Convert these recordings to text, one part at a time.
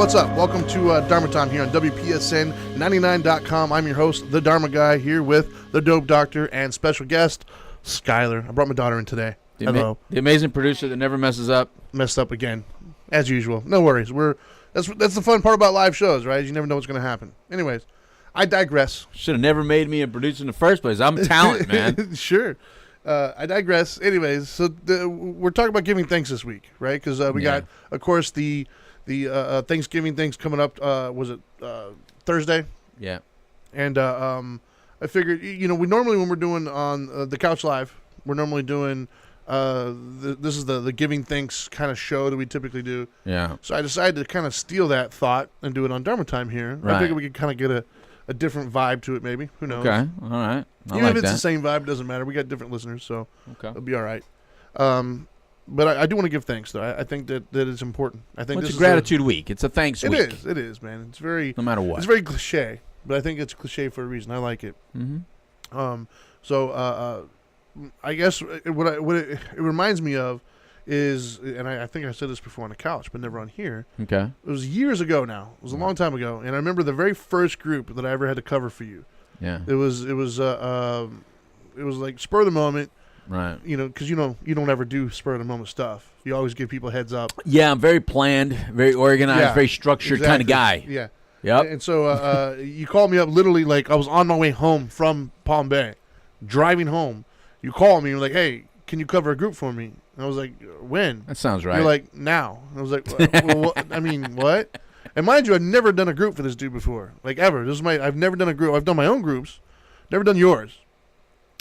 what's up? Welcome to Dharma Time here on WPSN99.com. I'm your host, the Dharma Guy, here with the Dope Doctor and special guest, Skylar. I brought my daughter in today. Hello. The amazing producer that never messes up. Messed up again, as usual. No worries. That's the fun part about live shows, right? You never know what's going to happen. Anyways, I digress. Should have never made me a producer in the first place. I'm talent, man. Sure. I digress. Anyways, so we're talking about giving thanks this week, right? Because we got, of course, the Thanksgiving things coming up. Was it Thursday? Yeah. And I figured, we normally, when we're doing on the Couch Live, we're normally doing this is the giving thanks kind of show that we typically do. Yeah. So I decided to kind of steal that thought and do it on Dharma Time here. Right. I figured we could kind of get a different vibe to it, maybe. Who knows? Okay. All right. Even if it's the same vibe, it doesn't matter. We got different listeners, so it'll be all right. But I do want to give thanks, though. I think that it's important. I think it's a gratitude week. It's a thanks week. It is, man. It's very no matter what. It's very cliche, but I think it's cliche for a reason. I like it. Mm-hmm. So I guess what it reminds me of is, and I think I said this before on the couch, but never on here. Okay. It was years ago now. It was a long time ago, and I remember the very first group that I ever had to cover for you. Yeah. It was like spur of the moment. Right. Because you don't ever do spur of the moment stuff. You always give people heads up. Yeah, I'm very planned, very organized, very structured kind of guy. Yeah. Yep. And so you called me up literally like I was on my way home from Palm Bay, driving home. You called me and you're like, hey, can you cover a group for me? And I was like, when? That sounds right. You're like, now. And I was like, well, I mean, what? And mind you, I've never done a group for this dude before, like ever. I've never done a group. I've done my own groups, never done yours.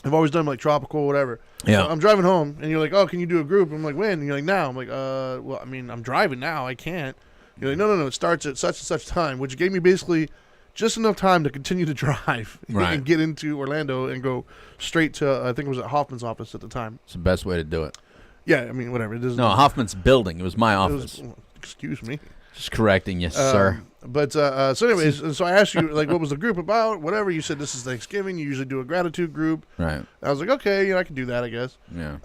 I've always done like tropical, whatever. Yeah. So I'm driving home, and you're like, oh, can you do a group? I'm like, when? And you're like, now. I'm like, well, I mean, I'm driving now. I can't. You're like, no. It starts at such and such time, which gave me basically just enough time to continue to drive and get into Orlando and go straight to, I think it was at Hoffman's office at the time. It's the best way to do it. Yeah, I mean, whatever. No, Hoffman's building. It was my office. Excuse me. Just correcting you, sir. But so anyways, so I asked you, like, what was the group about? Whatever. You said this is Thanksgiving. You usually do a gratitude group. Right. I was like, okay, I can do that, I guess. Yeah.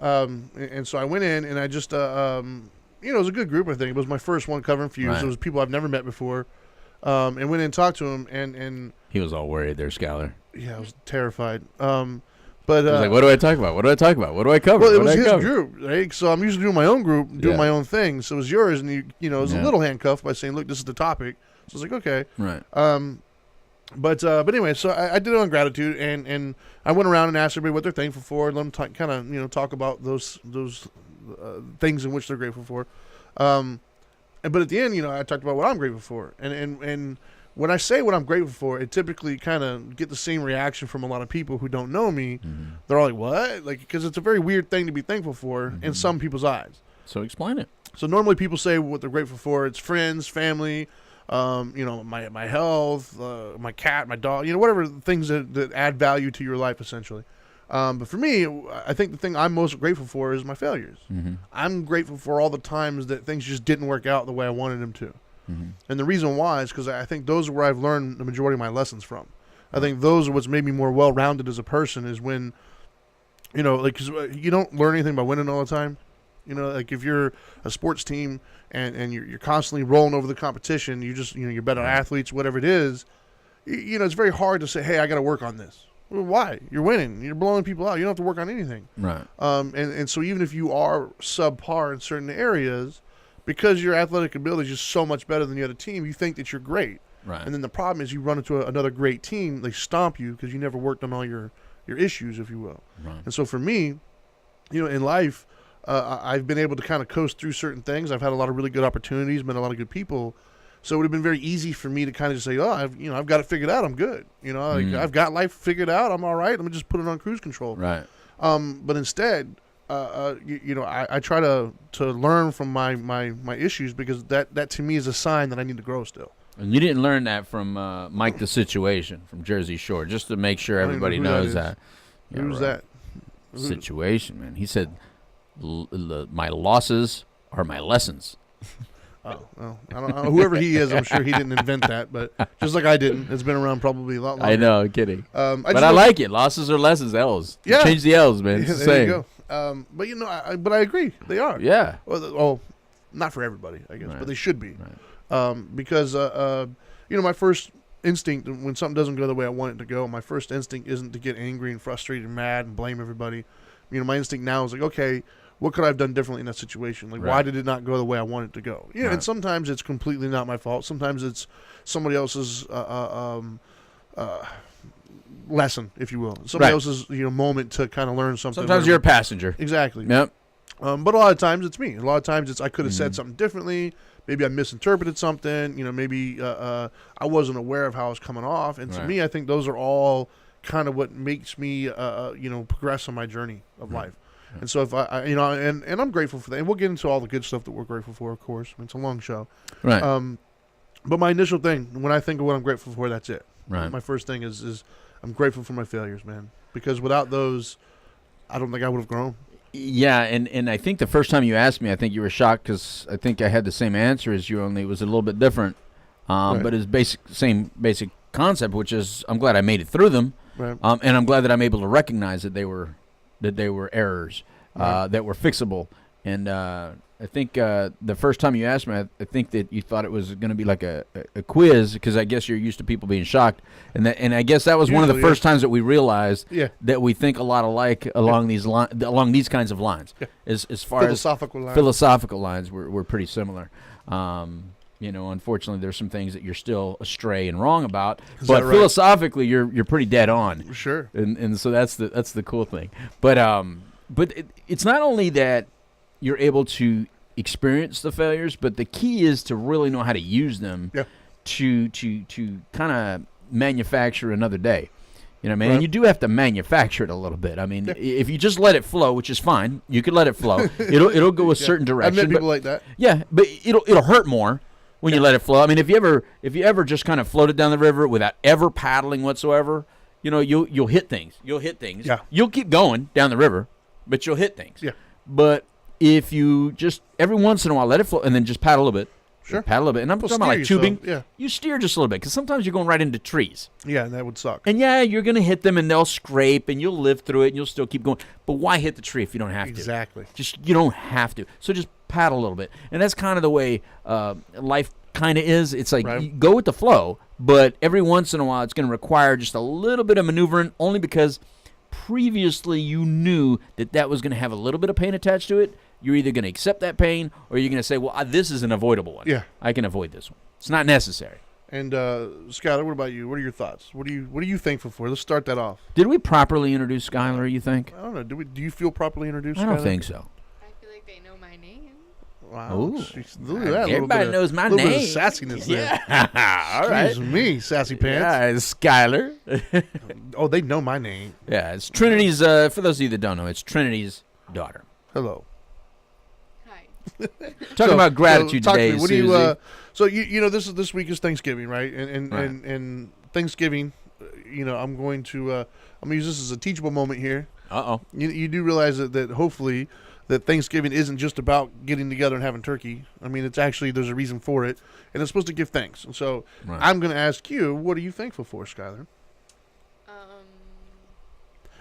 And so I went in, and I just, it was a good group, I think. It was my first one covering Fuse. Right. It was people I've never met before. And went in and talked to him, and he was all worried there, Skylar. Yeah, I was terrified. But I was like, what do I talk about? What do I talk about? What do I cover? Well, it was his group, right? So I'm usually doing my own group, doing my own thing. So it was yours, and it was a little handcuffed by saying, look, this is the topic. So I was like, okay. Right. But anyway, so I did it on gratitude, and I went around and asked everybody what they're thankful for, and let them kind of talk about those things in which they're grateful for. But at the end, I talked about what I'm grateful for, and when I say what I'm grateful for, it typically kind of get the same reaction from a lot of people who don't know me. Mm-hmm. They're all like, what? Like, because it's a very weird thing to be thankful for in some people's eyes. So explain it. So normally people say what they're grateful for. It's friends, family, my health, my cat, my dog, whatever things that add value to your life, essentially. But for me, I think the thing I'm most grateful for is my failures. Mm-hmm. I'm grateful for all the times that things just didn't work out the way I wanted them to. Mm-hmm. And the reason why is because I think those are where I've learned the majority of my lessons from. I think those are what's made me more well-rounded as a person is when, cause you don't learn anything by winning all the time. Like if you're a sports team and you're constantly rolling over the competition, you just, you're better athletes, whatever it is, it's very hard to say, hey, I got to work on this. Well, why? You're winning. You're blowing people out. You don't have to work on anything. Right. And so even if you are subpar in certain areas, because your athletic ability is just so much better than the other team, you think that you're great. Right. And then the problem is you run into another great team, they stomp you because you never worked on all your issues, if you will. Right. And so for me, in life, I've been able to kind of coast through certain things. I've had a lot of really good opportunities, met a lot of good people. So it would have been very easy for me to kind of just say, oh, I've got it figured out. I'm good. I've got life figured out. I'm all right. Let me just put it on cruise control. Right. But instead, I try to learn from my issues because that to me is a sign that I need to grow still. And you didn't learn that from Mike the Situation from Jersey Shore, just to make sure everybody knows that. Who's that? Situation, man. He said, my losses are my lessons. Oh, well, I don't know. Whoever he is, I'm sure he didn't invent that, but just like I didn't. It's been around probably a lot longer. I know, I'm kidding. But I like it. Losses are lessons, L's. Yeah. Change the L's, man. It's the there same. You go. But I agree. They are. Yeah. Well, not for everybody, I guess, but they should be. Right. Because my first instinct when something doesn't go the way I want it to go, my first instinct isn't to get angry and frustrated and mad and blame everybody. My instinct now is like, okay, what could I have done differently in that situation? Like, why did it not go the way I want it to go? And sometimes it's completely not my fault. Sometimes it's somebody else's lesson, if you will. Somebody else's moment to kind of learn something. Sometimes you're a passenger. Exactly. Yep. But a lot of times it's me. A lot of times it's I could have said something differently. Maybe I misinterpreted something. Maybe I wasn't aware of how I was coming off. And to me, I think those are all kind of what makes me progress on my journey of life. And so if and I'm grateful for that. And we'll get into all the good stuff that we're grateful for, of course. I mean, it's a long show. Right. But my initial thing, when I think of what I'm grateful for, that's it. Right. My first thing is I'm grateful for my failures, man. Because without those, I don't think I would have grown. Yeah, and I think the first time you asked me, I think you were shocked because I think I had the same answer as you, only it was a little bit different. But it's same basic concept, which is I'm glad I made it through them. Right. And I'm glad that I'm able to recognize that they were errors that were fixable. And I think the first time you asked me, I think that you thought it was going to be like a quiz, because I guess you're used to people being shocked, and I guess that was one of the first times that we realized that we think a lot alike along these kinds of lines. As far philosophical as philosophical lines, we're pretty similar. Unfortunately, there's some things that you're still astray and wrong about, but philosophically, you're pretty dead on. Sure. And so that's the cool thing. But it's not only that you're able to experience the failures, but the key is to really know how to use them to kind of manufacture another day. You know what I mean? And you do have to manufacture it a little bit. I mean, if you just let it flow, which is fine, you can let it flow. It'll go a certain direction. I met people like that. Yeah, but it'll hurt more when you let it flow. I mean, if you ever just kind of floated down the river without ever paddling whatsoever, you'll hit things. You'll hit things. Yeah. You'll keep going down the river, but you'll hit things. Yeah. But if you just every once in a while let it flow and then just paddle a little bit. Sure. Paddle a little bit. And I'm talking about like tubing. Yeah. You steer just a little bit, because sometimes you're going right into trees. Yeah, and that would suck. And you're going to hit them and they'll scrape and you'll live through it and you'll still keep going. But why hit the tree if you don't have to? Exactly. You don't have to. So just paddle a little bit. And that's kind of the way life kind of is. It's like you go with the flow, but every once in a while it's going to require just a little bit of maneuvering, only because previously you knew that was going to have a little bit of pain attached to it. You're either going to accept that pain or you're going to say, well, this is an avoidable one. Yeah. I can avoid this one. It's not necessary. And Skylar, what about you? What are your thoughts? What are you thankful for? Let's start that off. Did we properly introduce Skylar, you think? I don't know. Do you feel properly introduced? I don't think so. I feel like they know my name. Wow. Ooh. Look at that. Everybody knows my name. A little bit of sassiness there. Yeah. All right. Excuse me, sassy pants. Yeah, it's Skylar. Oh, they know my name. Yeah, it's Trinity's, for those of you that don't know, it's Trinity's daughter. Hello. Hi. Talking about gratitude talk to today, me. What do Susie. you? So this week is Thanksgiving, right? And Thanksgiving, I'm going to use this as a teachable moment here. Uh-oh. You do realize that hopefully that Thanksgiving isn't just about getting together and having turkey. I mean, it's actually there's a reason for it, and it's supposed to give thanks. And so I'm going to ask you, what are you thankful for, Skylar?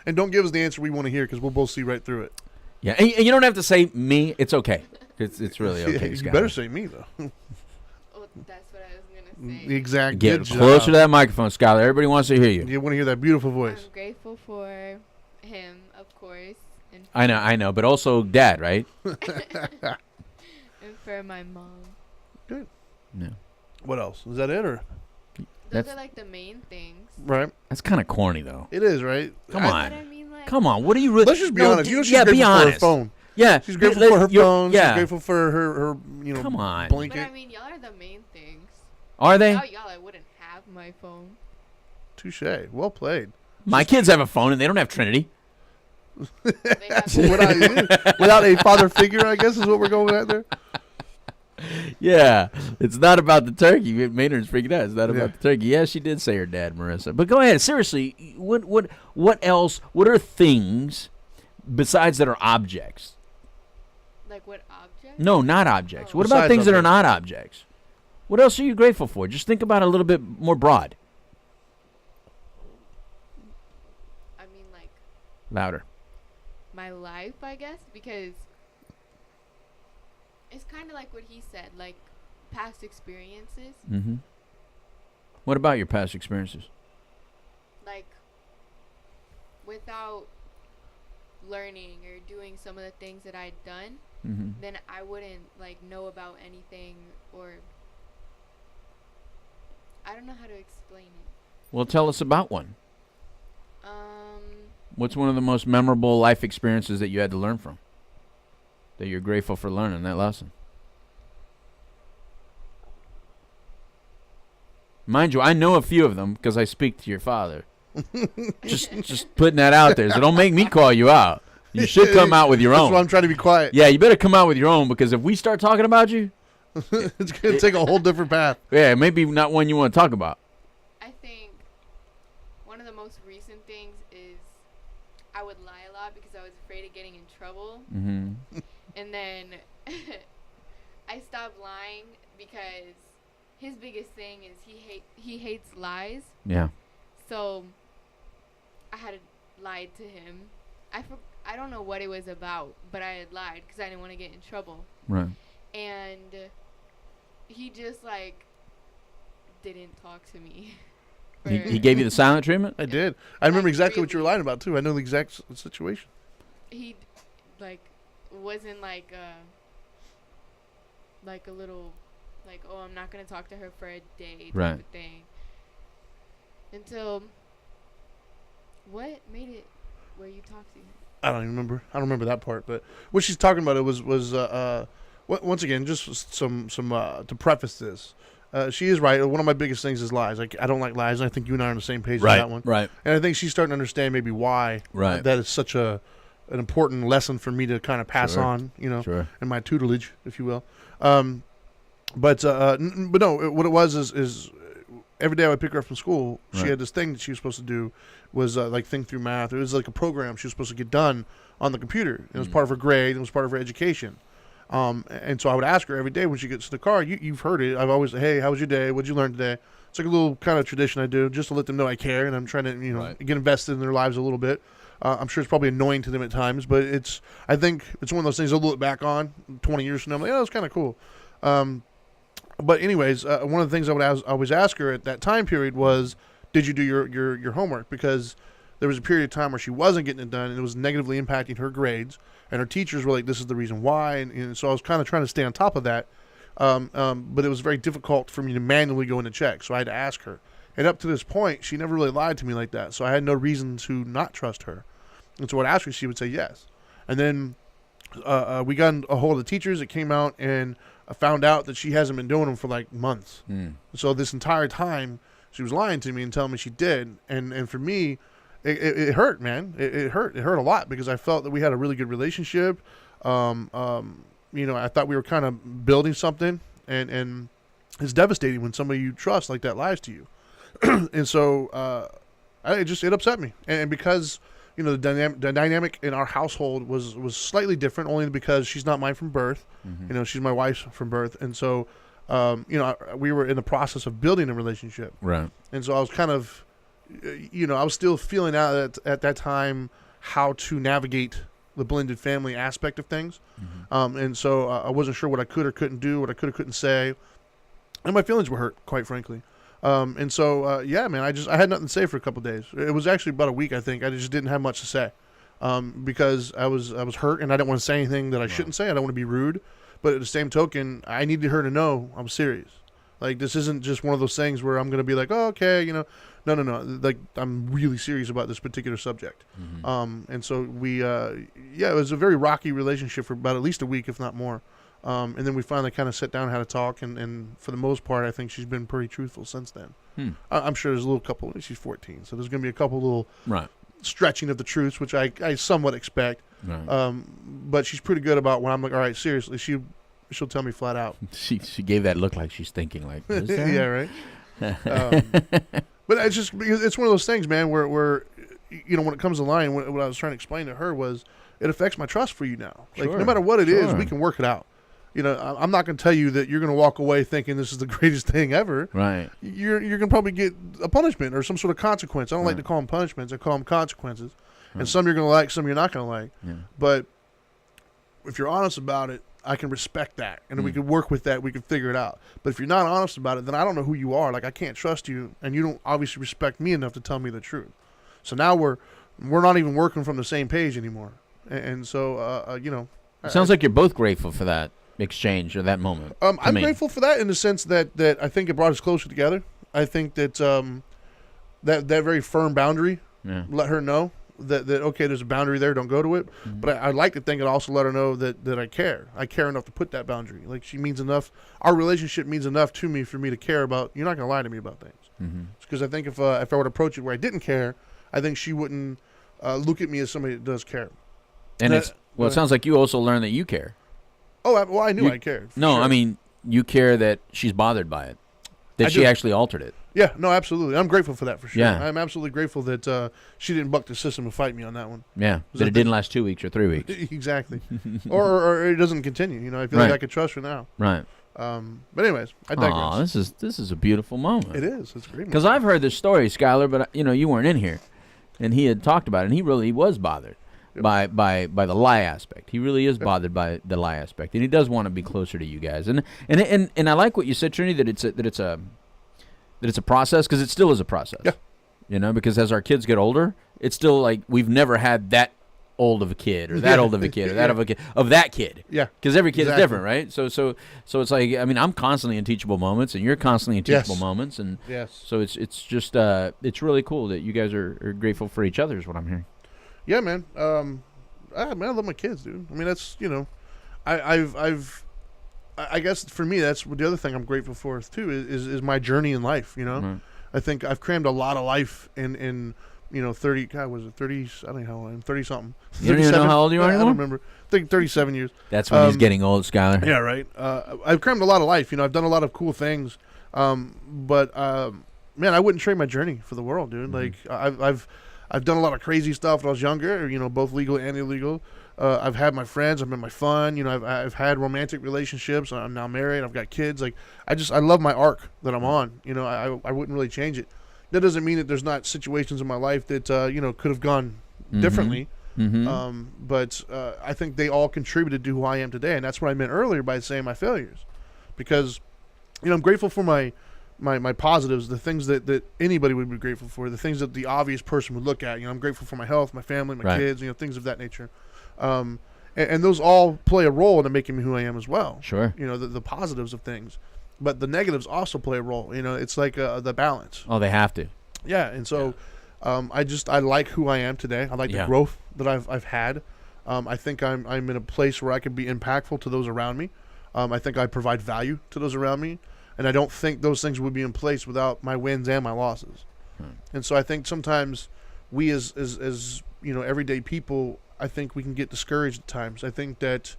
And don't give us the answer we want to hear, because we'll both see right through it. Yeah, and you don't have to say me. It's okay. It's really okay, You Skylar. better say me, though. Oh, that's what I was going to say. Exactly. Get Good closer job. to that microphone, Skylar. Everybody wants to hear you. You want to hear that beautiful voice. I'm grateful for him, of course. And I know, but also Dad, right? and for my mom. Good. No. What else? Is that it, or? Those are like the main things. Right. That's kind of corny, though. it is, right? Come But on. I mean, like, Come on. What are you really... Let's just be honest. She's yeah, grateful be for honest. her phone. Yeah. She's grateful for her phone. Yeah. She's grateful for her Come on. blanket. but I mean, y'all are the main things. Are they? Without y'all, I wouldn't have my phone. Touche. Well played. My kids have a phone, and they don't have Trinity. They have Without a father figure, I guess is what we're going at there. Yeah, it's not about the turkey. Maynard's freaking out. It's not about the turkey. Yeah, she did say her dad, Marissa. But go ahead. Seriously, what else? What are things besides that are objects? Like what object? No, not objects. Oh. What about Besides things that are objects. not objects? What else are you grateful for? Just think about it a little bit more broad. I mean, like Louder. my life, I guess, because it's kind of like what he said. Like past experiences. Mm-hmm. What about your past experiences? Like, without learning or doing some of the things that I'd done, then I wouldn't like know about anything, or I don't know how to explain it. Well, tell us about one. Um, What's one of the most memorable life experiences that you had to learn from? That you're grateful for learning that lesson? Mind you, I know a few of them because I speak to your father. just putting that out there. So don't make me call you out. You should come out with your That's own. why I'm trying to be quiet. Yeah, you better come out with your own, because if we start talking about you, It's going to take a whole different path. yeah, maybe not one you want to talk about. I think one of the most recent things is I would lie a lot because I was afraid of getting in trouble. Mm-hmm. And then I stopped lying because his biggest thing is he hates lies. Yeah. So I had lied to him. I don't know what it was about, but I had lied because I didn't want to get in trouble. Right. And he just like didn't talk to me. He gave you the silent treatment? I did. I remember Like, exactly what you were really? lying about, too. I know the exact situation. He like wasn't like a little like, oh, I'm not gonna talk to her for a day type Right. of thing. Until what made it where you talk to him? I don't even remember. I don't remember that part. But what she's talking about, it was once again, just some to preface this. She is right. One of my biggest things is lies. Like, I don't like lies, and I think you and I are on the same page on that one. Right. And I think she's starting to understand maybe why Right. that is such an important lesson for me to kind of pass Sure. on, Sure. in my tutelage, if you will. But no, what it was is every day I would pick her up from school. She Right. had this thing that she was supposed to do, was like think through math. It was like a program she was supposed to get done on the computer. It was part of her grade. It was part of her education. And so I would ask her every day when she gets to the car. You've heard it. I've always, hey, how was your day? What'd you learn today? It's like a little kind of tradition I do just to let them know I care, and I'm trying to Right. get invested in their lives a little bit. I'm sure it's probably annoying to them at times, but I think it's one of those things I'll look back on 20 years from now. I'm like, oh, it's kind of cool. But anyways, one of the things I would always ask her at that time period was, did you do your homework? Because there was a period of time where she wasn't getting it done, and it was negatively impacting her grades. And her teachers were like, this is the reason why. And so I was kind of trying to stay on top of that. But it was very difficult for me to manually go in and check. So I had to ask her. And up to this point, she never really lied to me like that. So I had no reason to not trust her. And so I'd ask her, she would say yes. And then we got a hold of the teachers. It came out, and I found out that she hasn't been doing them for like months. So this entire time, she was lying to me and telling me she did. And for me, it hurt, man. It hurt. It hurt a lot because I felt that we had a really good relationship. I thought we were kind of building something, and it's devastating when somebody you trust like that lies to you. And so it upset me. And because the dynamic in our household was slightly different, only because she's not mine from birth. Mm-hmm. She's my wife's from birth, and so we were in the process of building a relationship. Right. And so I was kind of, I was still feeling out at that time how to navigate the blended family aspect of things. Mm-hmm. And so I wasn't sure what I could or couldn't do, what I could or couldn't say. And my feelings were hurt, quite frankly. And so man, I had nothing to say for a couple of days. It was actually about a week, I think. I just didn't have much to say because I was hurt, and I didn't want to say anything that I shouldn't say. I don't want to be rude. But at the same token, I needed her to know I'm serious. Like, this isn't just one of those things where I'm going to be like, oh, okay, No. Like, I'm really serious about this particular subject. Mm-hmm. And so it was a very rocky relationship for about at least a week, if not more. And then we finally kind of sat down and had a talk. And for the most part, I think she's been pretty truthful since then. I'm sure there's a little couple. She's 14. So there's going to be a couple little stretching of the truths, which I somewhat expect. Right. But she's pretty good about when I'm like, all right, seriously, she'll tell me flat out. She gave that look like she's thinking like, is that? Yeah, right. But it's just because it's one of those things, man, where when it comes to lying, what I was trying to explain to her was it affects my trust for you now. Like, no matter what it is, we can work it out. I'm not going to tell you that you're going to walk away thinking this is the greatest thing ever. Right. You're going to probably get a punishment or some sort of consequence. I don't like to call them punishments. I call them consequences. Right. And some you're going to like, some you're not going to like. Yeah. But if you're honest about it, I can respect that, and we can work with that. We can figure it out. But if you're not honest about it, then I don't know who you are. Like, I can't trust you, and you don't obviously respect me enough to tell me the truth. So now we're not even working from the same page anymore. And so, you know. It sounds like you're both grateful for that exchange or that moment. I'm grateful for that in the sense that I think it brought us closer together. I think that that very firm boundary let her know that okay, there's a boundary there, don't go to it. Mm-hmm. But I like to think it also let her know that I care. I care enough to put that boundary. Like, she means enough. Our relationship means enough to me for me to care about. You're not going to lie to me about things. Because I think if I would approach it where I didn't care, I think she wouldn't look at me as somebody that does care. And it sounds like you also learned that you care. Oh, I knew I cared. No, sure. I mean, you care that she's bothered by it. That she actually altered it. Yeah, no, absolutely. I'm grateful for that, for sure. Yeah. I'm absolutely grateful that she didn't buck the system and fight me on that one. Yeah, that it didn't last 2 weeks or 3 weeks. Exactly. or it doesn't continue. You know, I feel like I could trust her now. Right. But anyways, I digress. Aw, this is a beautiful moment. It is. It's a great. Because I've heard this story, Skylar, but you weren't in here, and he had talked about it, and he really was bothered by the lie aspect. He really is bothered by the lie aspect, and he does want to be closer to you guys. And I like what you said, Trini, that it's a process, because it still is a process. Yeah. You know, because as our kids get older, it's still like we've never had that old of a kid or that old of a kid or that of that kid. Yeah. Because every kid is different, right? So it's like, I mean, I'm constantly in teachable moments, and you're constantly in teachable moments, and so it's just it's really cool that you guys are grateful for each other, is what I'm hearing. Yeah, man. I love my kids, dude. I mean, that's, you know, I guess for me, that's the other thing I'm grateful for too is my journey in life. You know, Right. I think I've crammed a lot of life in 30. God, was it 30? I don't know how old I am. 30 something. You don't even know how old you are I anymore? don't remember. I think 37 years. That's when he's getting old, Skylar. Yeah, right. I've crammed a lot of life. You know, I've done a lot of cool things. But man, I wouldn't trade my journey for the world, dude. Mm-hmm. Like I've done a lot of crazy stuff when I was younger. You know, both legal and illegal. I've had my friends. I've been my fun. You know, I've had romantic relationships. I'm now married. I've got kids. Like, I love my arc that I'm on. You know, I wouldn't really change it. That doesn't mean that there's not situations in my life that could have gone differently. Mm-hmm. But I think they all contributed to who I am today, and that's what I meant earlier by saying my failures, because I'm grateful for my positives, the things that anybody would be grateful for, the things that the obvious person would look at. I'm grateful for my health, my family, my kids, things of that nature. And those all play a role in making me who I am as well. Sure. The positives of things, but the negatives also play a role. It's like the balance. Oh, they have to. Yeah, and so I like who I am today. I like the growth that I've had. I think I'm in a place where I can be impactful to those around me. I think I provide value to those around me, and I don't think those things would be in place without my wins and my losses. And so I think sometimes we as everyday people, I think we can get discouraged at times. I think that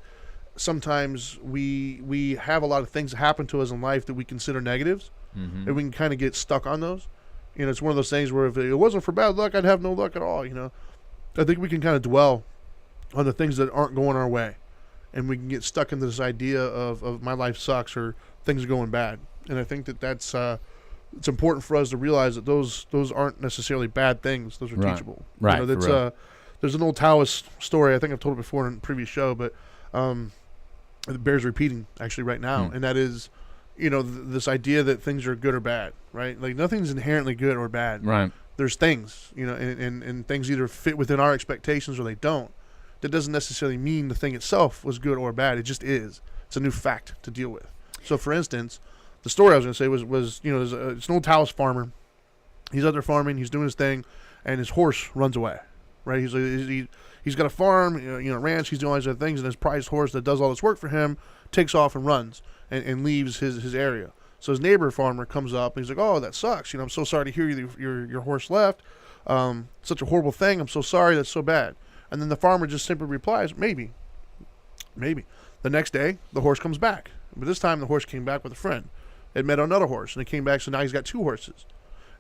sometimes we have a lot of things that happen to us in life that we consider negatives, and we can kind of get stuck on those. It's one of those things where if it wasn't for bad luck, I'd have no luck at all. I think we can kind of dwell on the things that aren't going our way, and we can get stuck into this idea of my life sucks or things are going bad. And I think that's it's important for us to realize that those aren't necessarily bad things. Those are teachable. Right. There's an old Taoist story. I think I've told it before in a previous show, but it bears repeating actually right now, and that is, this idea that things are good or bad, right? Like, nothing's inherently good or bad. Right. There's things, and things either fit within our expectations or they don't. That doesn't necessarily mean the thing itself was good or bad. It just is. It's a new fact to deal with. So, for instance, the story I was going to say was it's an old Taoist farmer. He's out there farming. He's doing his thing, and his horse runs away. Right? He's got a farm, ranch. He's doing all these other things, and his prized horse that does all this work for him takes off and runs and leaves his area. So his neighbor farmer comes up, and he's like, "Oh, that sucks. I'm so sorry to hear your horse left. Such a horrible thing. I'm so sorry. That's so bad." And then the farmer just simply replies, "Maybe." The next day, the horse comes back, but this time the horse came back with a friend. It met another horse, and it came back. So now he's got two horses.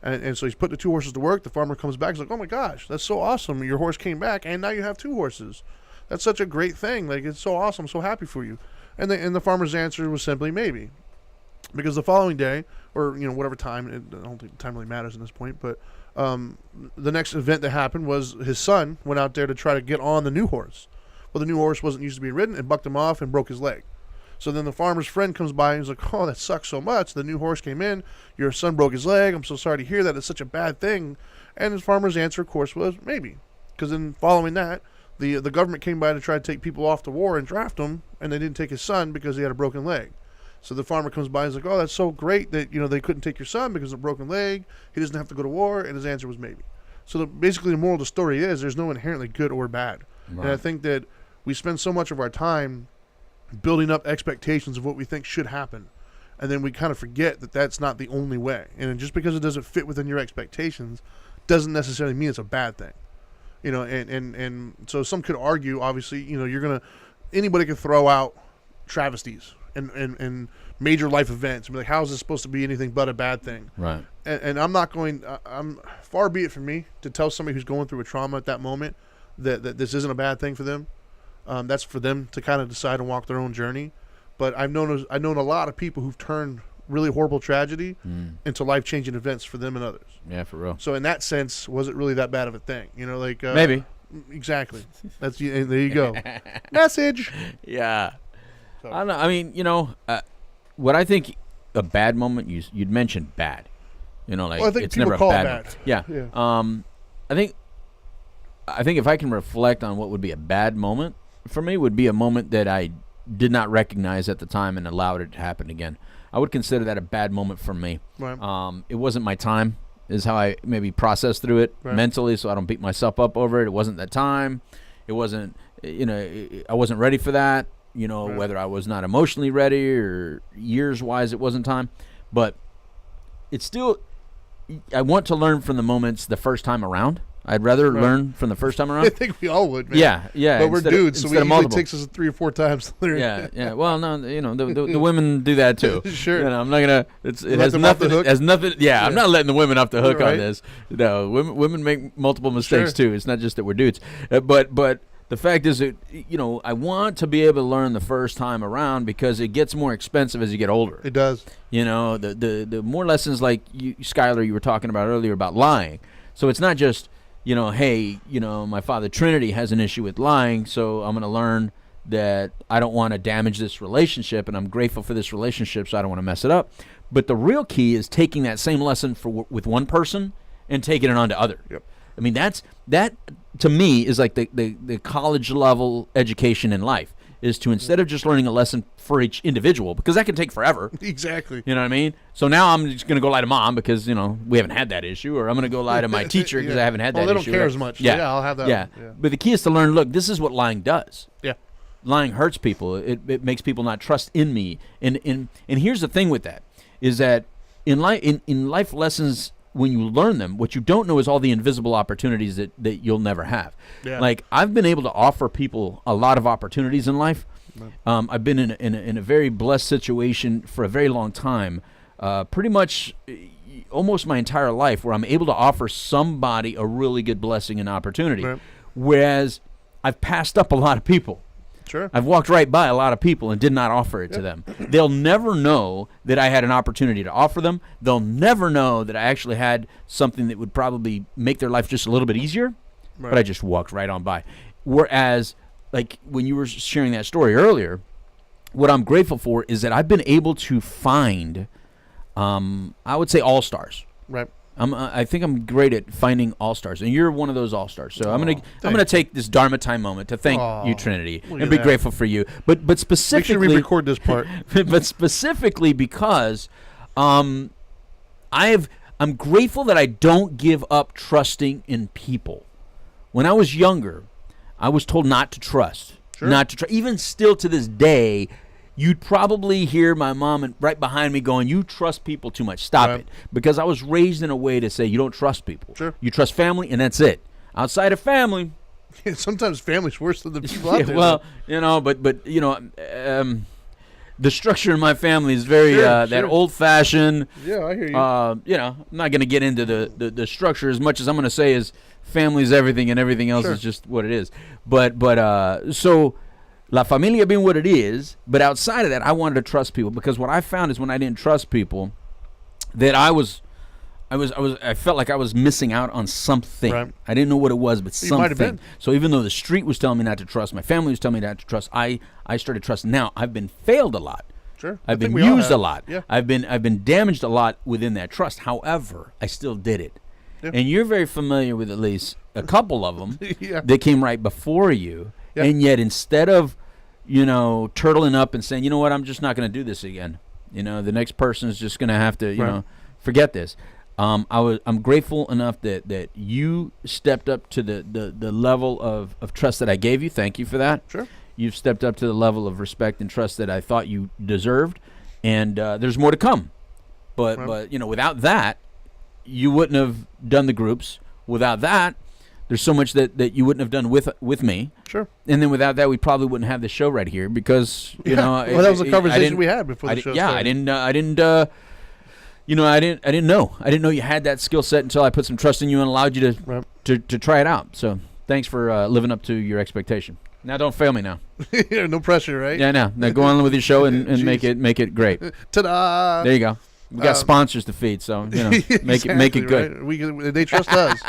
And so he's put the two horses to work. The farmer comes back. He's like, "Oh my gosh, that's so awesome. Your horse came back, and now you have two horses. That's such a great thing. Like, it's so awesome. I'm so happy for you." And the farmer's answer was simply maybe. Because the following day, or whatever time, I don't think time really matters at this point, but the next event that happened was his son went out there to try to get on the new horse. Well, the new horse wasn't used to being ridden. It bucked him off and broke his leg. So then the farmer's friend comes by and he's like, oh, that sucks so much. The new horse came in. Your son broke his leg. I'm so sorry to hear that. It's such a bad thing. And his farmer's answer, of course, was maybe. Because then following that, the government came by to try to take people off to war and draft them, and they didn't take his son because he had a broken leg. So the farmer comes by and is like, oh, that's so great that, they couldn't take your son because of a broken leg. He doesn't have to go to war. And his answer was maybe. So basically the moral of the story is there's no inherently good or bad. Right. And I think that we spend so much of our time building up expectations of what we think should happen. And then we kind of forget that that's not the only way. And just because it doesn't fit within your expectations doesn't necessarily mean it's a bad thing. And so some could argue, obviously, anybody could throw out travesties and major life events and be like, how is this supposed to be anything but a bad thing? Right. And I'm far be it from me to tell somebody who's going through a trauma at that moment that this isn't a bad thing for them. That's for them to kind of decide and walk their own journey. But I've known a lot of people who've turned really horrible tragedy into life-changing events for them and others. Yeah, for real. So in that sense, was it really that bad of a thing? Maybe. Exactly. There you go. Message. Yeah. So. I don't know. I mean, what I think a bad moment, you'd mentioned bad. I think it's people never call a bad it bad. moment. Yeah. I think if I can reflect on what would be a bad moment for me, would be a moment that I did not recognize at the time and allowed it to happen again. I would consider that a bad moment for me. Right. It wasn't my time, is how I maybe process through it mentally, so I don't beat myself up over it. It wasn't that time. It wasn't, I wasn't ready for that. Whether I was not emotionally ready or years-wise, it wasn't time. But it's still, I want to learn from the moments the first time around. I'd rather learn from the first time around. I think we all would, man. Yeah. But we're dudes, so it usually takes us 3 or 4 times to learn. Yeah. Well, no, the women do that too. Sure. I'm not gonna. It has nothing. Has nothing. Yeah, I'm not letting the women off the hook on this. No, women make multiple mistakes too. It's not just that we're dudes. But the fact is that I want to be able to learn the first time around because it gets more expensive as you get older. It does. The more lessons like Skylar, you were talking about earlier about lying. So it's not just hey, my father Trinity has an issue with lying, so I'm going to learn that I don't want to damage this relationship, and I'm grateful for this relationship, so I don't want to mess it up. But the real key is taking that same lesson with one person and taking it on to others. Yep. I mean, that to me is like the college level education in life, is to, instead of just learning a lesson for each individual, because that can take forever. Exactly. You know what I mean? So now I'm just going to go lie to mom because, we haven't had that issue, or I'm going to go lie to my teacher because I haven't had that issue. Well, they don't care as much. Yeah. So I'll have that. Yeah. But the key is to learn, look, this is what lying does. Yeah. Lying hurts people. It makes people not trust in me. And here's the thing with that, is that in life lessons, when you learn them, what you don't know is all the invisible opportunities that you'll never have. Yeah. Like, I've been able to offer people a lot of opportunities in life. I've been in a very blessed situation for a very long time, pretty much almost my entire life, where I'm able to offer somebody a really good blessing and opportunity, whereas I've passed up a lot of people. Sure. I've walked right by a lot of people and did not offer it to them. They'll never know that I had an opportunity to offer them. They'll never know that I actually had something that would probably make their life just a little bit easier, but I just walked right on by. Whereas, like when you were sharing that story earlier, what I'm grateful for is that I've been able to find, I would say, all-stars. Right. I think I'm great at finding all-stars, and you're one of those all-stars. So I'm gonna take this Dharma Time moment to thank you, Trinity, and be grateful for you. But specifically, make sure we record this part. But specifically because I'm grateful that I don't give up trusting in people. When I was younger, I was told not to trust, not to trust. Even still to this day, you'd probably hear my mom right behind me going, "You trust people too much. Stop it." Because I was raised in a way to say you don't trust people. Sure. You trust family, and that's it. Outside of family, sometimes family's worse than the people out there. Well, but the structure in my family is very that old-fashioned. Yeah, I hear you. I'm not going to get into the structure as much as I'm going to say is family's everything and everything else is just what it is. But so La Familia being what it is, but outside of that, I wanted to trust people, because what I found is when I didn't trust people, that I I felt like I was missing out on something. Right. I didn't know what it was, but You might have something. been. So even though the street was telling me not to trust, my family was telling me not to trust, I started trusting. Now I've been failed a lot. Sure. I've I think been we all used a have. lot. Yeah. I've been damaged a lot within that trust. However, I still did it. Yeah. And you're very familiar with at least a couple of them Yeah. that came right before you. Yeah. And yet instead of, turtling up and saying, you know what, I'm just not going to do this again. The next person is just going to have to, Right. forget this. I'm grateful enough that you stepped up to the level of trust that I gave you. Thank you for that. Sure. You've stepped up to the level of respect and trust that I thought you deserved, and there's more to come. But Right. but without that, you wouldn't have done the groups. Without that, there's so much that you wouldn't have done with me. Sure. And then without that, we probably wouldn't have the show right here because Well, that was a conversation we had before the show Yeah, started. I didn't know. I didn't know you had that skill set until I put some trust in you and allowed you Right. to try it out. So thanks for living up to your expectation. Now don't fail me now. Yeah, no pressure, right? Yeah, now go on with your show and make it great. Ta-da! There you go. We got sponsors to feed, so make it good. Right? They trust us.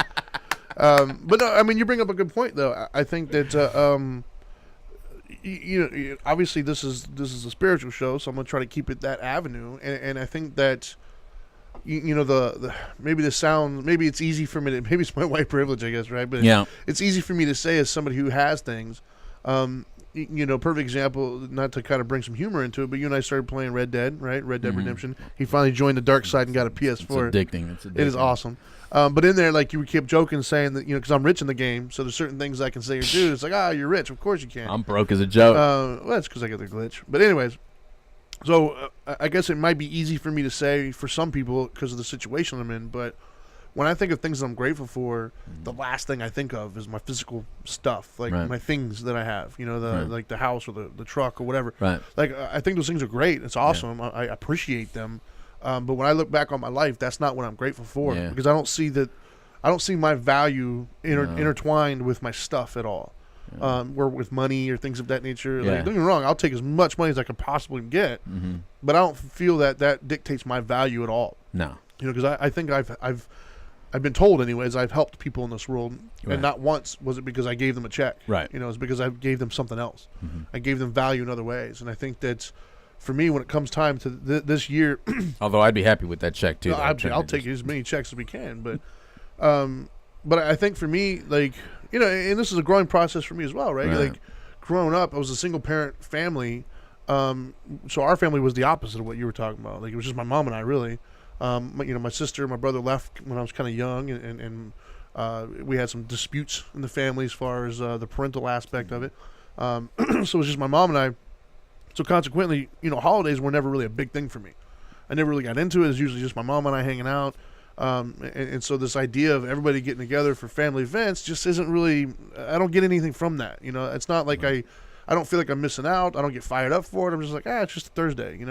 But no, I mean, you bring up a good point, though. I think that obviously this is a spiritual show, so I'm gonna try to keep it that avenue, and I think that the maybe the sound, maybe it's easy for me to, maybe it's my white privilege, I guess, right? But Yeah. it's easy for me to say as somebody who has things. Perfect example, not to kind of bring some humor into it, but you and I started playing Red Dead, right? Red Dead Redemption. He finally joined the dark side and got a PS4. It's addicting. It is awesome. But in there, like, you kept joking, saying that, because I'm rich in the game, so there's certain things I can say or do. It's like, you're rich. Of course you can. I'm broke as a joke. Well, that's because I get the glitch. But anyways, so I guess it might be easy for me to say for some people because of the situation I'm in, but when I think of things that I'm grateful for, the last thing I think of is my physical stuff, like Right. my things that I have, Right. like the house or the truck or whatever. Right. Like, I think those things are great. It's awesome. I appreciate them. But when I look back on my life, that's not what I'm grateful for, Yeah. because I don't see my value No. intertwined with my stuff at all. Or with money or things of that nature. Yeah. Like, don't get me wrong, I'll take as much money as I could possibly get, Mm-hmm. but I don't feel that dictates my value at all. No. Because I think I've been told, anyways, I've helped people in this world, Right. and not once was it because I gave them a check. Right. It's because I gave them something else. Mm-hmm. I gave them value in other ways, and I think that for me, when it comes time to this year, Although I'd be happy with that check too. I'll take as many checks as we can. But I think for me, like, and this is a growing process for me as well, right? Right. Like, growing up, I was a single parent family. So our family was the opposite of what you were talking about. Like, it was just my mom and I, really. My sister, my brother left when I was kind of young, and we had some disputes in the family as far as the parental aspect of it. So it was just my mom and I. So consequently, holidays were never really a big thing for me. I never really got into it. It was usually just my mom and I hanging out. And so this idea of everybody getting together for family events just isn't really, I don't get anything from that. It's not like I don't feel like I'm missing out. I don't get fired up for it. I'm just like, it's just a Thursday,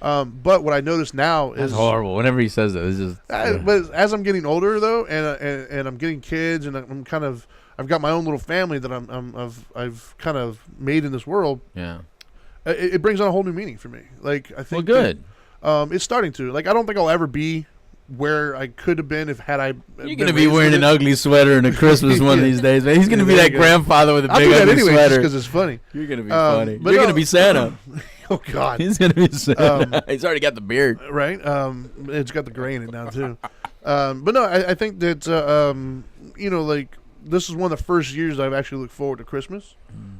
But what I notice now is That's horrible. Whenever he says that, it's just. but as I'm getting older, though, and I'm getting kids, and I've got my own little family that I've kind of made in this world. Yeah. It brings on a whole new meaning for me. Like, I think good. It's starting to. Like, I don't think I'll ever be where I could have been had I. You're gonna be wearing an ugly sweater and a Christmas one of these days, man. He's gonna be there that you go. grandfather with a I'll big do that ugly anyway, sweater. because it's funny. You're gonna be funny. but You're no. gonna be Santa. Oh God, He's gonna be Santa. He's already got the beard. right? It's got the gray in it now too. But no, I think that like, this is one of the first years I've actually looked forward to Christmas.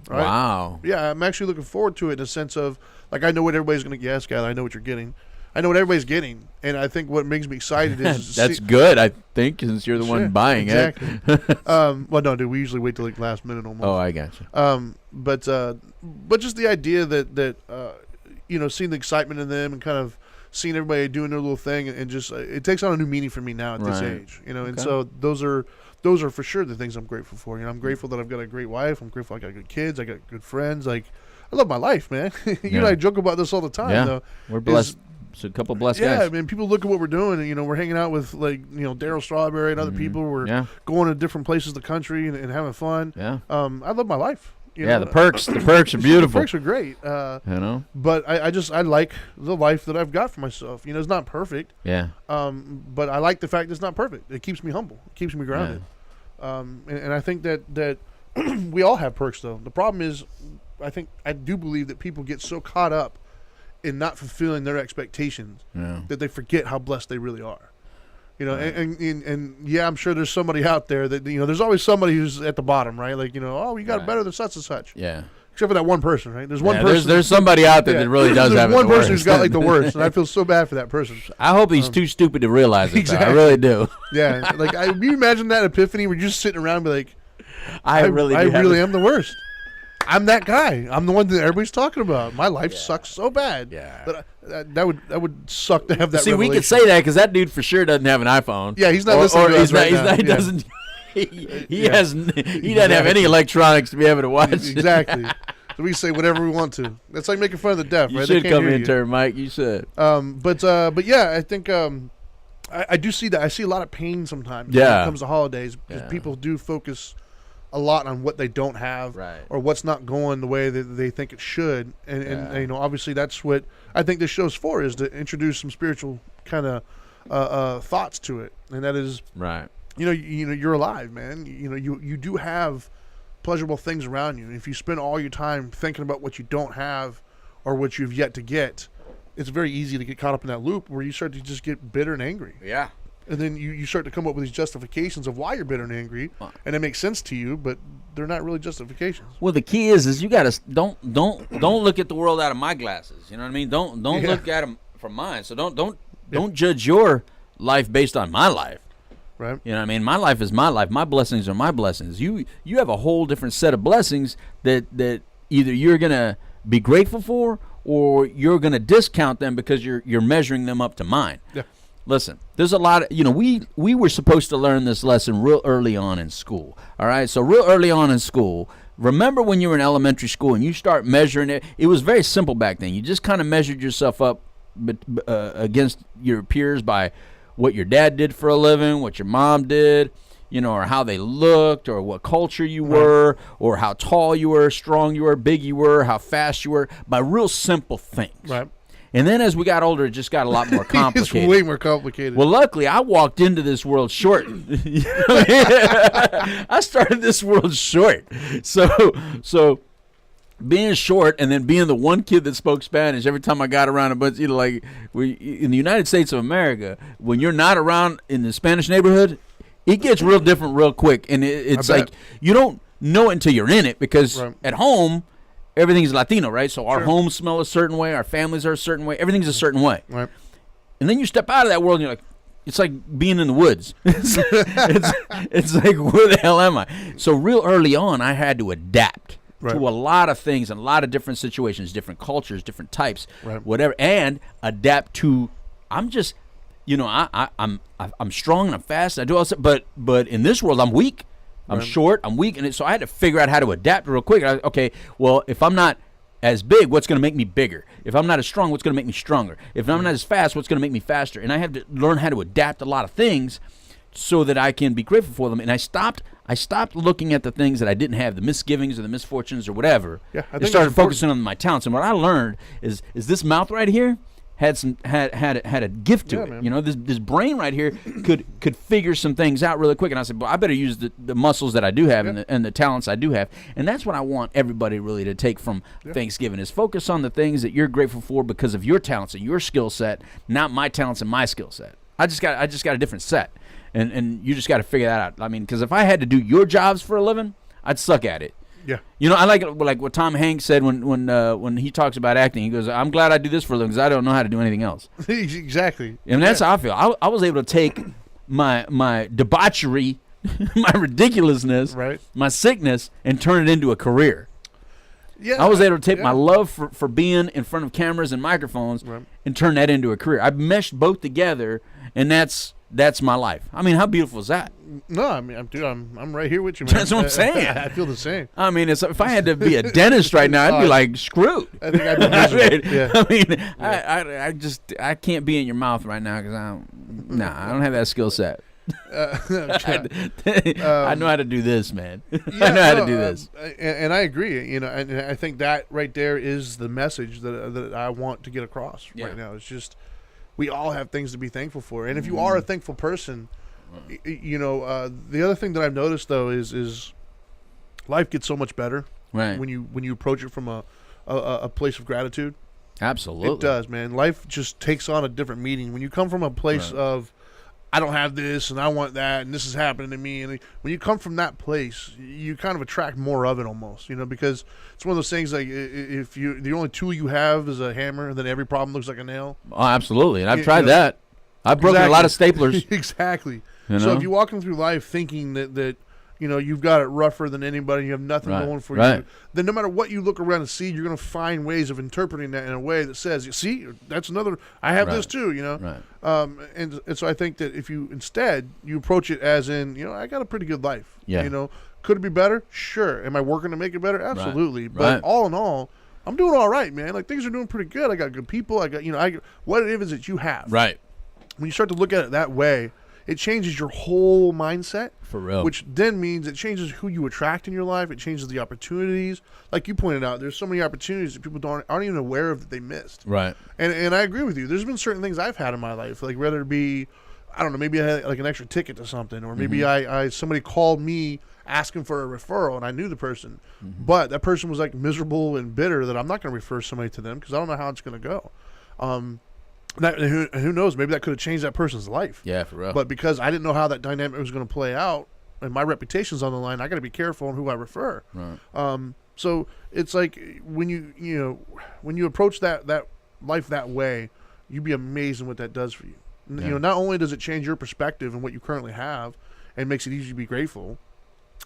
Right? Wow. Yeah, I'm actually looking forward to it in a sense of, like, I know what everybody's going to get. Skylar, I know what you're getting. I know what everybody's getting. And I think what makes me excited is... That's good, I think, since you're the one buying exactly. it. Well, no, dude, we usually wait till, like, last minute almost. Oh, I got you. But just the idea that seeing the excitement in them and kind of seeing everybody doing their little thing, and just it takes on a new meaning for me now at this Right. age. And Okay. so those are for sure the things I'm grateful for. I'm grateful that I've got a great wife. I'm grateful I got good kids. I got good friends. Like, I love my life, man. You and I joke about this all the time, though. We're blessed. It's a couple blessed guys. Yeah, I mean, people look at what we're doing, and we're hanging out with, like, Daryl Strawberry and other people. We're going to different places of the country and having fun. Yeah. I love my life. The perks are beautiful. The perks are great. But I like the life that I've got for myself. It's not perfect. Yeah. But I like the fact that it's not perfect. It keeps me humble. It keeps me grounded. And I think that we all have perks, though. The problem is, I do believe that people get so caught up in not fulfilling their expectations that they forget how blessed they really are. And I'm sure there's somebody out there that, there's always somebody who's at the bottom, right? Like, you got it better than such and such. Yeah. Except for that one person, right? There's one person. There's somebody out there that really does have it. There's one person who's got like the worst, and I feel so bad for that person. I hope he's too stupid to realize it. Exactly. I really do. Yeah. Like, can you imagine that epiphany where you're just sitting around and be like, I really am the worst. I'm that guy. I'm the one that everybody's talking about. My life sucks so bad. Yeah. But that would suck to have that. See, revelation. we could say that because that dude for sure doesn't have an iPhone. Yeah, he's not listening to us right now. He doesn't. He doesn't have any electronics to be able to watch. Exactly. So we can say whatever we want to. That's like making fun of the deaf, you right? You should come in turn, Mike. You should. But yeah, I think I do see that. I see a lot of pain sometimes when it comes to holidays because people do focus a lot on what they don't have or what's not going the way that they think it should. And obviously that's what I think this show's for, is to introduce some spiritual kind of thoughts to it. And that is, you're alive, man. You do have pleasurable things around you. And if you spend all your time thinking about what you don't have or what you've yet to get, it's very easy to get caught up in that loop where you start to just get bitter and angry. Yeah. And then you start to come up with these justifications of why you're bitter and angry, and it makes sense to you, but they're not really justifications. Well, the key is you gotta don't look at the world out of my glasses. You know what I mean? Don't look at them from mine. So don't judge your life based on my life. Right. You know what I mean? My life is my life. My blessings are my blessings. You have a whole different set of blessings that either you're gonna be grateful for or you're gonna discount them because you're measuring them up to mine. Yeah. Listen, there's a lot of, we were supposed to learn this lesson real early on in school. All right. So real early on in school, remember when you were in elementary school and you start measuring it? It was very simple back then. You just kind of measured yourself up against your peers by what your dad did for a living, what your mom did, or how they looked, or what culture you were, or how tall you were, strong you were, big you were, how fast you were, by real simple things. Right. And then as we got older, it just got a lot more complicated. It's way more complicated. Well, luckily, I walked into this world short. I started this world short. So being short and then being the one kid that spoke Spanish, every time I got around a bunch, in the United States of America, when you're not around in the Spanish neighborhood, it gets real different real quick. And it's like you don't know it until you're in it, because at home, everything's Latino, right? So our homes smell a certain way, our families are a certain way, everything's a certain way. Right. And then you step out of that world and you're like, it's like being in the woods. it's like, where the hell am I? So real early on, I had to adapt to a lot of things and a lot of different situations, different cultures, different types, whatever, and adapt to. I'm just, I'm strong and I'm fast. And I do all this, but in this world, I'm weak. I'm short, I'm weak, and so I had to figure out how to adapt real quick. Okay, well, if I'm not as big, what's going to make me bigger? If I'm not as strong, what's going to make me stronger? If I'm not as fast, what's going to make me faster? And I have to learn how to adapt a lot of things so that I can be grateful for them. And I stopped looking at the things that I didn't have, the misgivings or the misfortunes or whatever. Yeah, I think started focusing on my talents. And what I learned is this mouth right here had a gift to it. Man. This brain right here could figure some things out really quick. And I said, well, I better use the muscles that I do have and the talents I do have. And that's what I want everybody really to take from Thanksgiving, is focus on the things that you're grateful for because of your talents and your skill set, not my talents and my skill set. I just got a different set. And you just got to figure that out. I mean, because if I had to do your jobs for a living, I'd suck at it. Yeah. I like what Tom Hanks said when he talks about acting. He goes, I'm glad I do this for a living because I don't know how to do anything else. Exactly. And that's how I feel. I was able to take my debauchery, my ridiculousness, my sickness, and turn it into a career. Yeah. I was able to take my love for being in front of cameras and microphones and turn that into a career. I meshed both together, and that's my life. I mean, how beautiful is that? No, I mean, I'm right here with you, man. That's what I'm saying. I feel the same. I mean, if I had to be a dentist right now, I'd be like screwed. I think I'd be miserable. Yeah. I mean, I can't be in your mouth right now because I don't have that skill set. I know how to do this, man. Yeah, I know how to do this. And I agree. You know, and I think that right there is the message that I want to get across right now. It's just we all have things to be thankful for, and if you are a thankful person, you know, the other thing that I've noticed though is life gets so much better when you approach it from a place of gratitude. Absolutely, it does, man. Life just takes on a different meaning when you come from a place of I don't have this and I want that and this is happening to me, and when you come from that place, you kind of attract more of it almost, you know, because it's one of those things like if the only tool you have is a hammer, then every problem looks like a nail. Oh, absolutely, and I've tried that. I've broken a lot of staplers. Exactly. You know? So if you're walking through life thinking that you know you've got it rougher than anybody, you have nothing going for you, then no matter what you look around and see, you're going to find ways of interpreting that in a way that says, you see, that's another, I have this too, you know. And so I think that if you instead you approach it as in, you know, I got a pretty good life. You know, could it be better? Sure. Am I working to make it better? Absolutely. But all in all, I'm doing all right, man. Like things are doing pretty good. I got good people. I got, you know, what it is that you have. When you start to look at it that way, it changes your whole mindset. For real. Which then means it changes who you attract in your life. It changes the opportunities. Like you pointed out, there's so many opportunities that people aren't even aware of that they missed. And I agree with you. There's been certain things I've had in my life, like whether it be, I don't know, maybe I had like an extra ticket to something, or maybe I somebody called me asking for a referral and I knew the person, but that person was like miserable and bitter that I'm not going to refer somebody to them because I don't know how it's going to go. Who knows? Maybe that could have changed that person's life. Yeah, for real. But because I didn't know how that dynamic was going to play out, and my reputation's on the line, I got to be careful on who I refer. So it's like when you approach that life that way, you'd be amazing what that does for you. You know, not only does it change your perspective and what you currently have, and makes it easy to be grateful,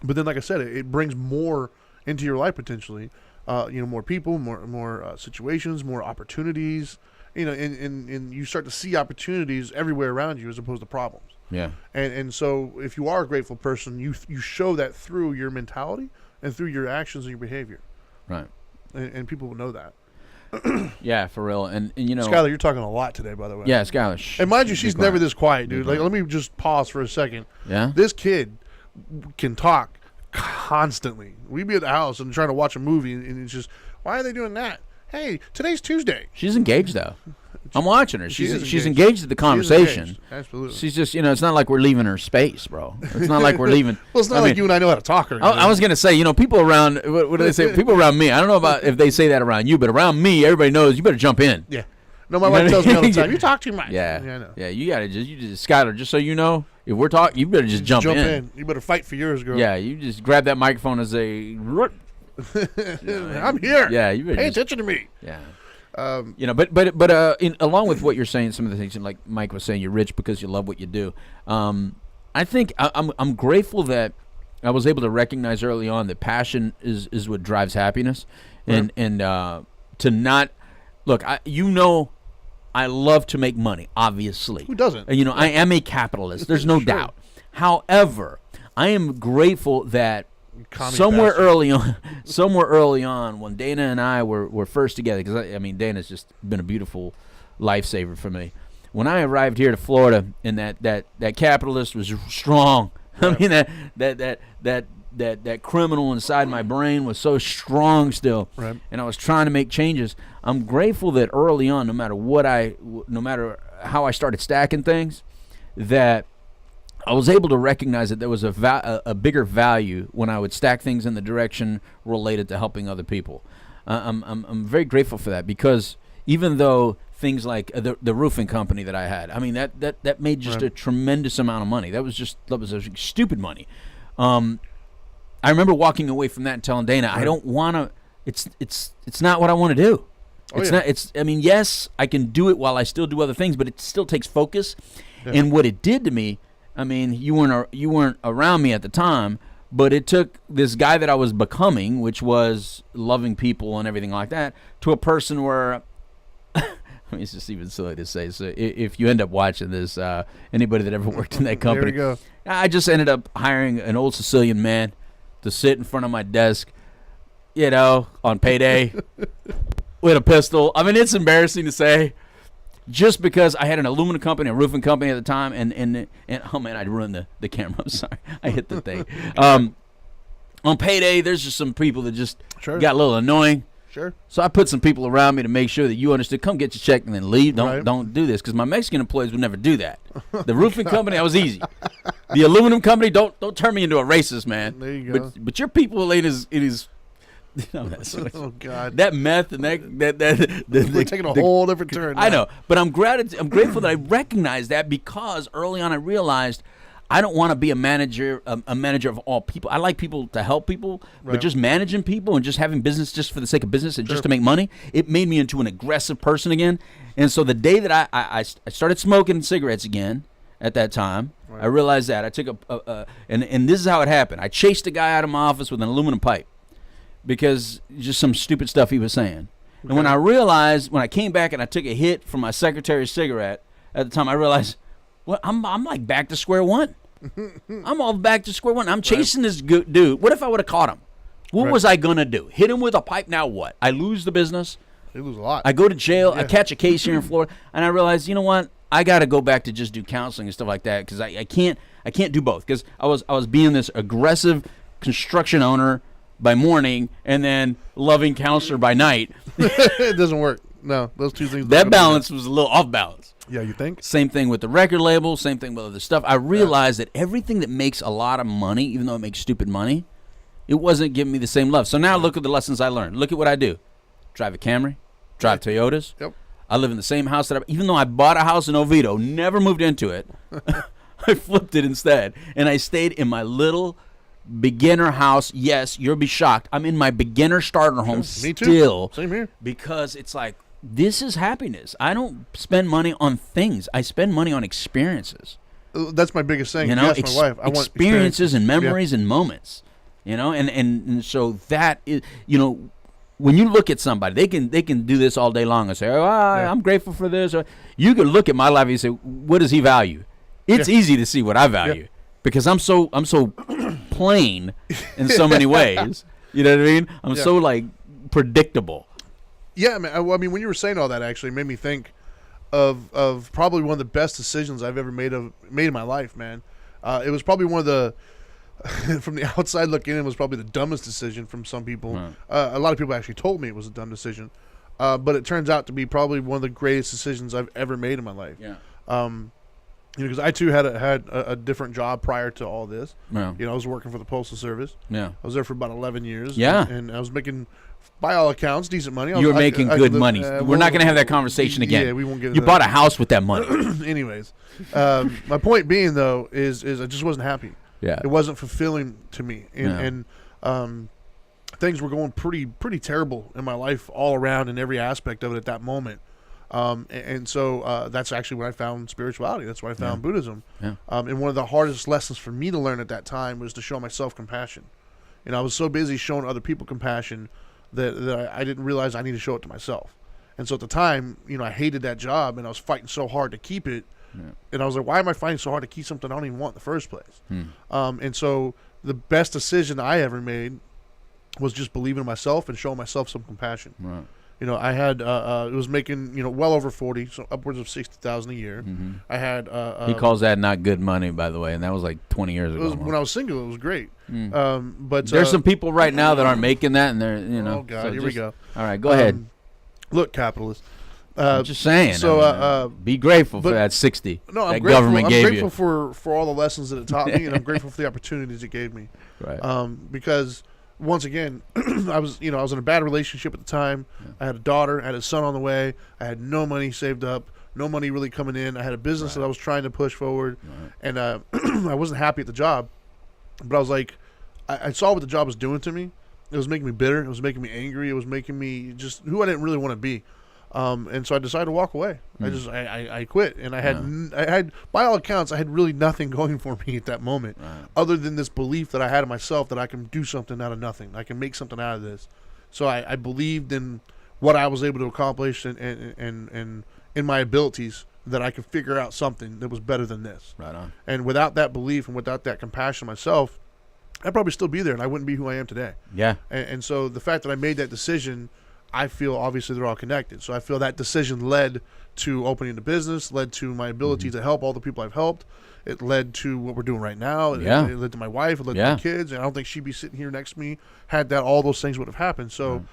but then, like I said, it brings more into your life potentially. You know, more people, more situations, more opportunities. You know, and you start to see opportunities everywhere around you as opposed to problems. And so if you are a grateful person, you show that through your mentality and through your actions and your behavior. And people will know that. Yeah, for real. And you know, Skylar, you're talking a lot today, by the way. Yeah, Skylar. And mind you, she's never this quiet, dude. Like, let me just pause for a second. This kid can talk constantly. We'd be at the house and trying to watch a movie, and it's just, why are they doing that? Hey, today's Tuesday. She's engaged, though. I'm watching her. She's engaged in the conversation. Absolutely. She's just, you know, it's not like we're leaving her space, bro. It's not like we're leaving. Well, it's not like you and I know how to talk. I was going to say, you know, people around, what do they say? People around me. I don't know about if they say that around you, but around me, everybody knows you better jump in. No, my wife tells me all the time, you talk too much. Yeah, I know. Yeah, you got to just, Skylar, just so you know, if we're talking, you better just jump in. You better fight for yours, girl. Yeah, you just grab that microphone and say, I'm here. Yeah, you better pay attention to me. Yeah. You know, but along with what you're saying, some of the things, like Mike was saying, you're rich because you love what you do. I think I'm grateful that I was able to recognize early on that passion is what drives happiness, and to not look. I love to make money. Obviously, who doesn't? You know, I am a capitalist. There's no doubt. However, I am grateful that somewhere early on, when Dana and I were first together, because I mean Dana's just been a beautiful lifesaver for me. When I arrived here to Florida, and that capitalist was strong. I mean that criminal inside my brain was so strong still, and I was trying to make changes. I'm grateful that early on, no matter how I started stacking things, that I was able to recognize that there was a bigger value when I would stack things in the direction related to helping other people. I'm very grateful for that, because even though things like the roofing company that I had, I mean that made just a tremendous amount of money. That was stupid money. I remember walking away from that and telling Dana, I don't want to. It's not what I want to do. I mean, yes, I can do it while I still do other things, but it still takes focus. And what it did to me, I mean, you weren't around me at the time, but it took this guy that I was becoming, which was loving people and everything like that, to a person where, I mean, it's just even silly to say. So if you end up watching this, anybody that ever worked in that company, there we go. I just ended up hiring an old Sicilian man to sit in front of my desk, you know, on payday with a pistol. I mean, it's embarrassing to say. just because I had an aluminum company, a roofing company at the time, and oh man, I ruined the camera. I'm sorry, I hit the thing. On payday, there's just some people that just got a little annoying. Sure. So I put some people around me to make sure that you understood. Come get your check and then leave. Don't do this, because my Mexican employees would never do that. The roofing company, I was easy. The aluminum company, don't turn me into a racist, man. There you go. But your people, it is. Oh God. That meth and we're taking a whole different turn. I know, but I'm grateful that I recognized that, because early on I realized I don't want to be a manager of all people. I like people to help people, but just managing people and just having business just for the sake of business and just to make money, it made me into an aggressive person again. And so the day that I started smoking cigarettes again at that time, I realized that I took and this is how it happened. I chased a guy out of my office with an aluminum pipe because just some stupid stuff he was saying. And when I came back and I took a hit from my secretary's cigarette at the time, I realized, well, I'm like back to square one. I'm all back to square one. I'm chasing this dude. What if I would have caught him? What was I going to do? Hit him with a pipe? Now what? I lose the business. You lose a lot. I go to jail. I catch a case here in Florida. And I realize, you know what? I got to go back to just do counseling and stuff like that, because I can't do both, because I was being this aggressive construction owner by morning and then loving counselor by night. It doesn't work. No, those two things. That balance was a little off balance. Yeah, you think? Same thing with the record label, same thing with other stuff. I realized that everything that makes a lot of money, even though it makes stupid money, it wasn't giving me the same love. So now look at the lessons I learned. Look at what I do. Drive a Camry, drive Toyotas. Yep. I live in the same house even though I bought a house in Oviedo, never moved into it. I flipped it instead. And I stayed in my little beginner house. Yes, you'll be shocked. I'm in my beginner starter home Me too. still. Same here. Because it's like, this is happiness. I don't spend money on things. I spend money on experiences. That's my biggest thing. You know, my wife. I want experiences and memories and moments. You know, and so that is, you know, when you look at somebody, they can do this all day long and say, oh, I'm grateful for this. Or you can look at my life and say, what does he value? It's easy to see what I value because I'm so plain in so many ways. You know what I mean? I'm so like predictable. Yeah, man. I mean, when you were saying all that, actually made me think of probably one of the best decisions I've ever made in my life, man. It was probably one of the from the outside looking in, it was probably the dumbest decision from some people. Right. A lot of people actually told me it was a dumb decision, but it turns out to be probably one of the greatest decisions I've ever made in my life. Yeah. You know, because I too had a different job prior to all this. Yeah. You know, I was working for the Postal Service. Yeah. I was there for about 11 years. Yeah. And I was making, by all accounts, decent money. You were making good money. We're not going to have that conversation again. Yeah, we won't get into that. You bought a house with that money. Anyways, my point being, though, is I just wasn't happy. Yeah. It wasn't fulfilling to me. And things were going pretty terrible in my life all around in every aspect of it at that moment. And so that's actually when I found spirituality. That's when I found Buddhism. Yeah. And one of the hardest lessons for me to learn at that time was to show myself compassion. And I was so busy showing other people compassion that I didn't realize I needed to show it to myself. And so at the time, you know, I hated that job and I was fighting so hard to keep it. Yeah. And I was like, why am I fighting so hard to keep something I don't even want in the first place? And so the best decision I ever made was just believing in myself and showing myself some compassion. Right. You know, I had it was making, you know, well over 40, so upwards of 60,000 a year. Mm-hmm. I had he calls that not good money, by the way, and that was like 20 years ago. When I was single, it was great. But there's some people right now that aren't making that, and they're, you know. Oh God, here we go. All right, go ahead. Look, capitalist. I'm just saying. So be grateful for that 60. No, I'm that grateful. Government I'm gave grateful you. for all the lessons that it taught me, and I'm grateful for the opportunities it gave me. Right. Because once again, I was in a bad relationship at the time. Yeah. I had a daughter, I had a son on the way. I had no money saved up, no money really coming in. I had a business that I was trying to push forward, and I wasn't happy at the job. But I was like, I saw what the job was doing to me. It was making me bitter. It was making me angry. It was making me just who I didn't really want to be. And so I decided to walk away. I quit, and I had by all accounts I had really nothing going for me at that moment, other than this belief that I had in myself that I can do something out of nothing. I can make something out of this. So I believed in what I was able to accomplish and in my abilities, that I could figure out something that was better than this. Right on. And without that belief and without that compassion myself, I'd probably still be there, and I wouldn't be who I am today. Yeah. And so the fact that I made that decision I feel obviously they're all connected. So I feel that decision led to opening the business, led to my ability to help all the people I've helped. It led to what we're doing right now. It led to my wife. It led to my kids. And I don't think she'd be sitting here next to me had that all those things would have happened. So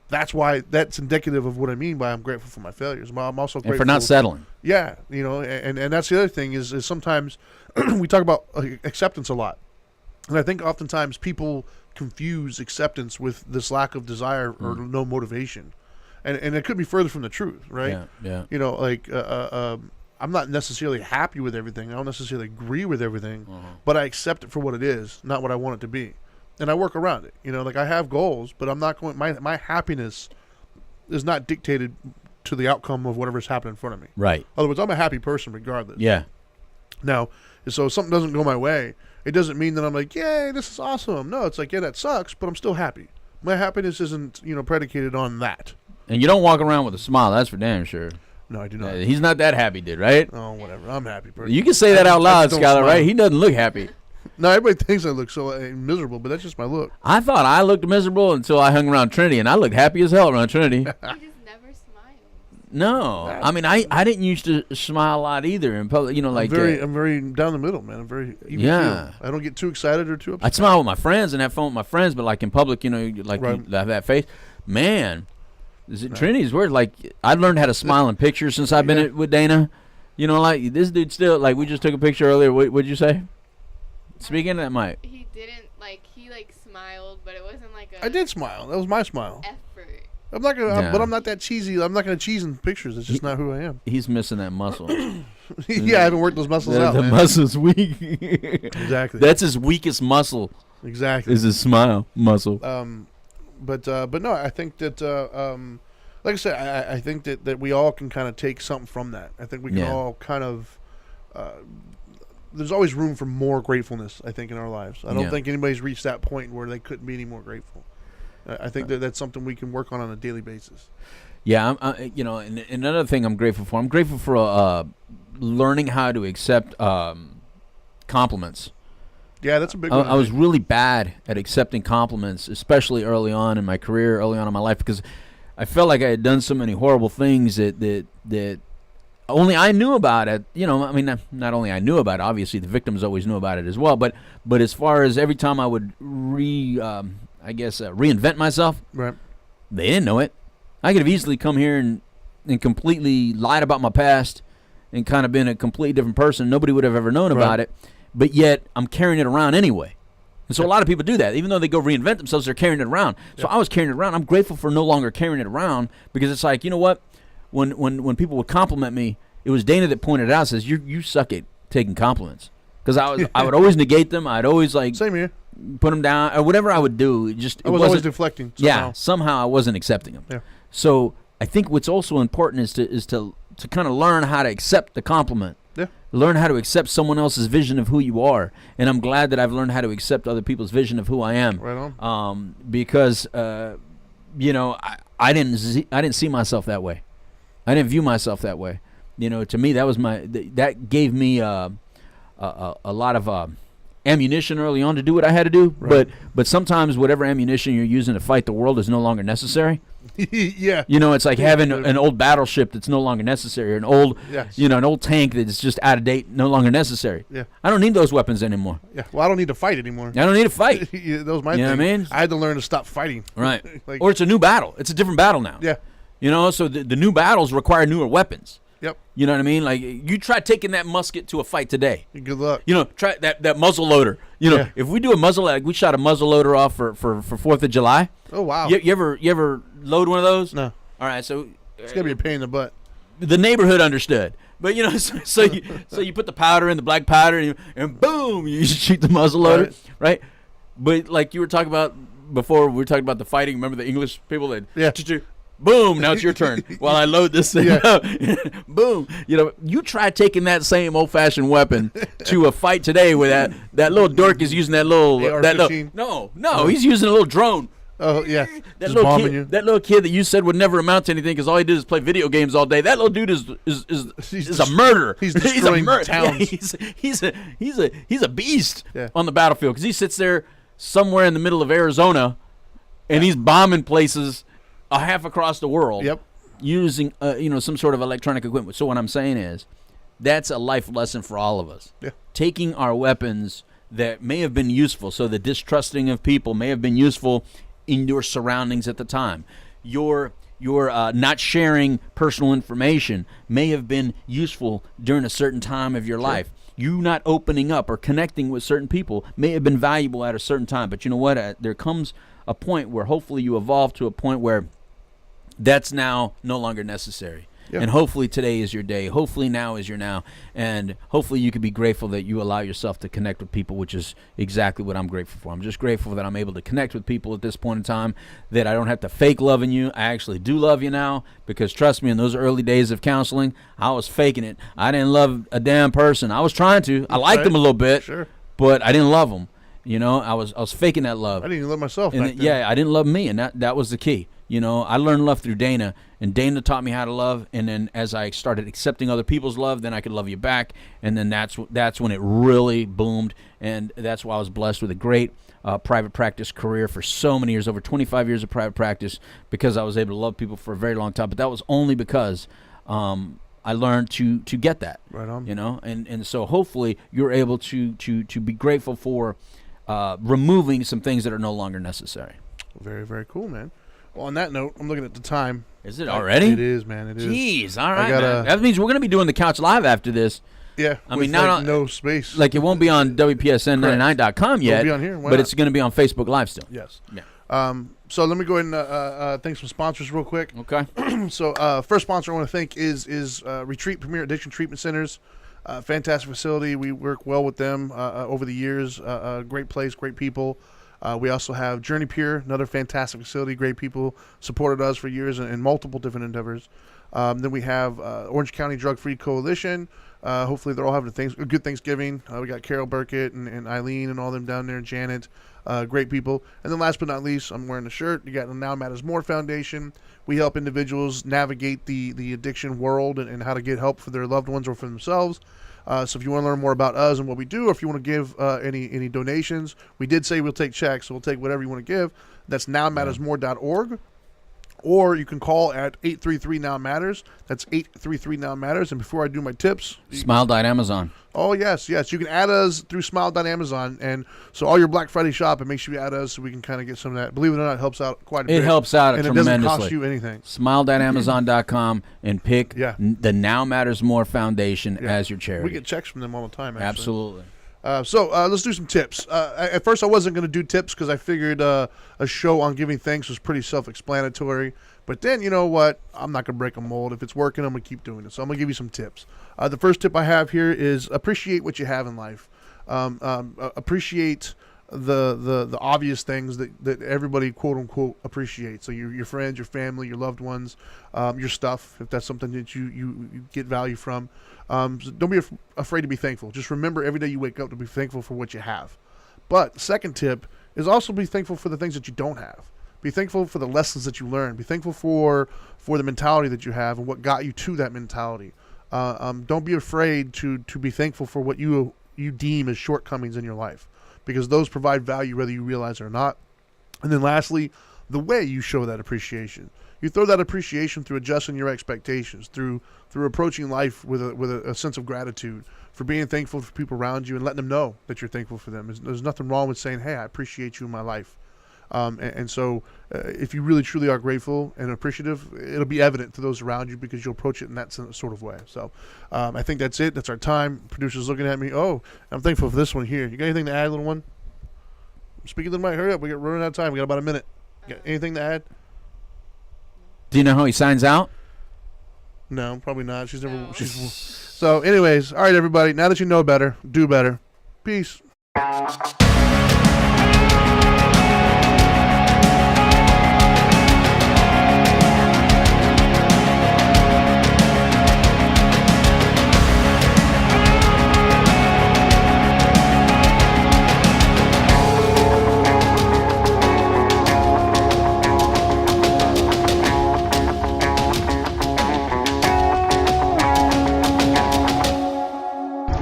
that's why that's indicative of what I mean by I'm grateful for my failures. I'm also grateful and for not settling. Yeah, you know, and that's the other thing is sometimes we talk about acceptance a lot. And I think oftentimes people confuse acceptance with this lack of desire or no motivation. And it could be further from the truth, right? Yeah. You know, like I'm not necessarily happy with everything. I don't necessarily agree with everything, but I accept it for what it is, not what I want it to be. And I work around it. You know, like I have goals, but I'm not going my happiness is not dictated to the outcome of whatever's happening in front of me. Right. In other words, I'm a happy person regardless. Yeah. Now, so if something doesn't go my way, it doesn't mean that I'm like, yay, this is awesome. No, it's like, yeah, that sucks, but I'm still happy. My happiness isn't, predicated on that. And you don't walk around with a smile. That's for damn sure. No, I do not. He's not that happy, dude, right? Oh, whatever. I'm a happy person. You can say that out loud, Skylar, right? He doesn't look happy. No, everybody thinks I look so miserable, but that's just my look. I thought I looked miserable until I hung around Trinity, and I looked happy as hell around Trinity. You just never smile. No, I mean I didn't used to smile a lot either in public. You know, like I'm very down the middle, man. I'm very even keel. I don't get too excited or too upset. I smile with my friends and have fun with my friends, but like in public, like you have that face, man. Trinity's weird. Like I learned how to smile in pictures since I've been with Dana. You know, like this dude still like we just took a picture earlier. What'd you say? Speaking of that, Mike. He didn't he smiled, but it wasn't like a. I did smile. That was my smile. Effort. I'm not gonna, but I'm not that cheesy. I'm not gonna cheese in pictures. It's just not who I am. He's missing that muscle. Yeah, I haven't worked those muscles out. The man. muscle's weak. Exactly. That's his weakest muscle. Exactly. Is his smile muscle. But no, I think that like I said, I think that we all can kind of take something from that. I think we can all kind of. There's always room for more gratefulness, I think, in our lives. I don't think anybody's reached that point where they couldn't be any more grateful. I think that's something we can work on a daily basis. Yeah, and another thing I'm grateful for learning how to accept compliments. Yeah, that's a big one. I was really bad at accepting compliments, especially early on in my career, early on in my life, because I felt like I had done so many horrible things that only I knew about it. I mean, not only I knew about it, obviously the victims always knew about it as well, but as far as every time I would reinvent myself, right? They didn't know it. I could have easily come here and completely lied about my past and kind of been a completely different person. Nobody would have ever known about it, but yet I'm carrying it around anyway. And so a lot of people do that. Even though they go reinvent themselves, they're carrying it around. So I was carrying it around. I'm grateful for no longer carrying it around, because it's like, you know what? When people would compliment me, it was Dana that pointed it out, says, you suck at taking compliments. Because I would always negate them. I'd always same here. Put them down or whatever I would do. I was always deflecting. Somehow I wasn't accepting them. Yeah. So I think what's also important is to kind of learn how to accept the compliment. Yeah. Learn how to accept someone else's vision of who you are, and I'm glad that I've learned how to accept other people's vision of who I am. Right on. Because I didn't see myself that way. I didn't view myself that way. To me, that gave me a lot of ammunition early on to do what I had to do. Right. But sometimes whatever ammunition you're using to fight the world is no longer necessary. Yeah. It's like having an old battleship that's no longer necessary, an old tank that's just out of date, no longer necessary. Yeah. I don't need those weapons anymore. Yeah. Well, I don't need to fight anymore. I don't need to fight. That was my thing. You know what I mean? I had to learn to stop fighting. Right. Or it's a new battle. It's a different battle now. Yeah. So the new battles require newer weapons. Yep. You know what I mean? Like, you try taking that musket to a fight today. Good luck. Try that muzzle loader. If we do a muzzle, like we shot a muzzle loader off for 4th of July. Oh, wow. You ever load one of those? No. All right, so it's gonna be a pain in the butt. The neighborhood understood, but so you put the powder in, the black powder, and boom, you shoot the muzzle loader, right? But like you were talking about before, we were talking about the fighting. Remember the English people that boom, now it's your turn while I load this thing up. Boom. You try taking that same old-fashioned weapon to a fight today where that little dork is using that little no, he's using a little drone. Oh, yeah. That little kid that you said would never amount to anything because all he did is play video games all day. That little dude is a murderer. He's destroying towns. He's a beast on the battlefield, because he sits there somewhere in the middle of Arizona and he's bombing places a half across the world. Yep. Using some sort of electronic equipment. So what I'm saying is, that's a life lesson for all of us. Yeah. Taking our weapons that may have been useful, so the distrusting of people may have been useful in your surroundings at the time. Your not sharing personal information may have been useful during a certain time of your life. You not opening up or connecting with certain people may have been valuable at a certain time. But you know what? There comes a point where hopefully you evolve to a point where that's now no longer necessary. Yep. And hopefully today is your day. Hopefully now is your now. And hopefully you can be grateful that you allow yourself to connect with people, which is exactly what I'm grateful for. I'm just grateful that I'm able to connect with people at this point in time, that I don't have to fake loving you. I actually do love you now, because trust me, in those early days of counseling, I was faking it. I didn't love a damn person. I was trying to. I liked them a little bit, but I didn't love them. I was faking that love. I didn't even love myself and back then. Yeah, I didn't love me, and that was the key. I learned love through Dana, and Dana taught me how to love. And then as I started accepting other people's love, then I could love you back. And then that's when it really boomed. And that's why I was blessed with a great private practice career for so many years, over 25 years of private practice, because I was able to love people for a very long time. But that was only because I learned to get that. Right on. And so hopefully you're able to be grateful for removing some things that are no longer necessary. Very, very cool, man. Well, on that note, I'm looking at the time. Is it already? It is, man. It is. Jeez, all right, man. That means we're going to be doing the couch live after this. Yeah. I mean, not no space. Like, it won't be on WPSN99.com yet. It'll be on here. But it's going to be on Facebook Live still. Yes. Yeah. So let me go ahead and thank some sponsors real quick. Okay. So first sponsor I want to thank is Retreat Premier Addiction Treatment Centers. Fantastic facility. We work well with them over the years. Great place, great people. We also have Journey Pure, another fantastic facility, great people, supported us for years in multiple different endeavors. Then we have Orange County Drug Free Coalition. Hopefully they're all having a good Thanksgiving. We got Carol Burkett and Eileen and all them down there, Janet, great people. And then last but not least, I'm wearing a shirt. You got the Now Matters More Foundation. We help individuals navigate the addiction world and how to get help for their loved ones or for themselves. So if you want to learn more about us and what we do, or if you want to give any donations, we did say we'll take checks, so we'll take whatever you want to give. That's nowmattersmore.org. Or you can call at 833-NOW-MATTERS. That's 833-NOW-MATTERS. And before I do my tips... Smile.Amazon. Oh, yes. You can add us through Smile.Amazon. And so all your Black Friday shopping, make sure you add us so we can kind of get some of that. Believe it or not, it helps out quite a bit. It helps out tremendously. And it doesn't cost you anything. Smile.Amazon.com and pick the Now Matters More Foundation as your charity. We get checks from them all the time, actually. Absolutely. So let's do some tips. At first, I wasn't going to do tips because I figured a show on giving thanks was pretty self-explanatory. But then, you know what? I'm not going to break a mold. If it's working, I'm going to keep doing it. So I'm going to give you some tips. The first tip I have here is appreciate what you have in life. Appreciate the obvious things that everybody, quote-unquote, appreciates. So your friends, your family, your loved ones, your stuff, if that's something that you get value from. So don't be afraid to be thankful. Just remember every day you wake up to be thankful for what you have. But the second tip is also be thankful for the things that you don't have. Be thankful for the lessons that you learn. Be thankful for the mentality that you have and what got you to that mentality. Don't be afraid to be thankful for what you deem as shortcomings in your life, because those provide value whether you realize it or not. And then lastly, the way you show that appreciation. You throw that appreciation through adjusting your expectations, through approaching life with a sense of gratitude, for being thankful for people around you and letting them know that you're thankful for them. There's nothing wrong with saying, hey, I appreciate you in my life. And so if you really, truly are grateful and appreciative, it'll be evident to those around you because you'll approach it in that sort of way. So I think that's it. That's our time. Producer's looking at me. Oh, I'm thankful for this one here. You got anything to add, little one? Speaking to the mic, hurry up. We're running out of time. We got about a minute. Got anything to add? Do you know how he signs out? No, probably not. She's never. So anyways, all right, everybody. Now that you know better, do better. Peace.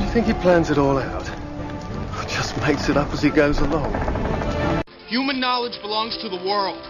I think he plans it all out. Just makes it up as he goes along. Human knowledge belongs to the world.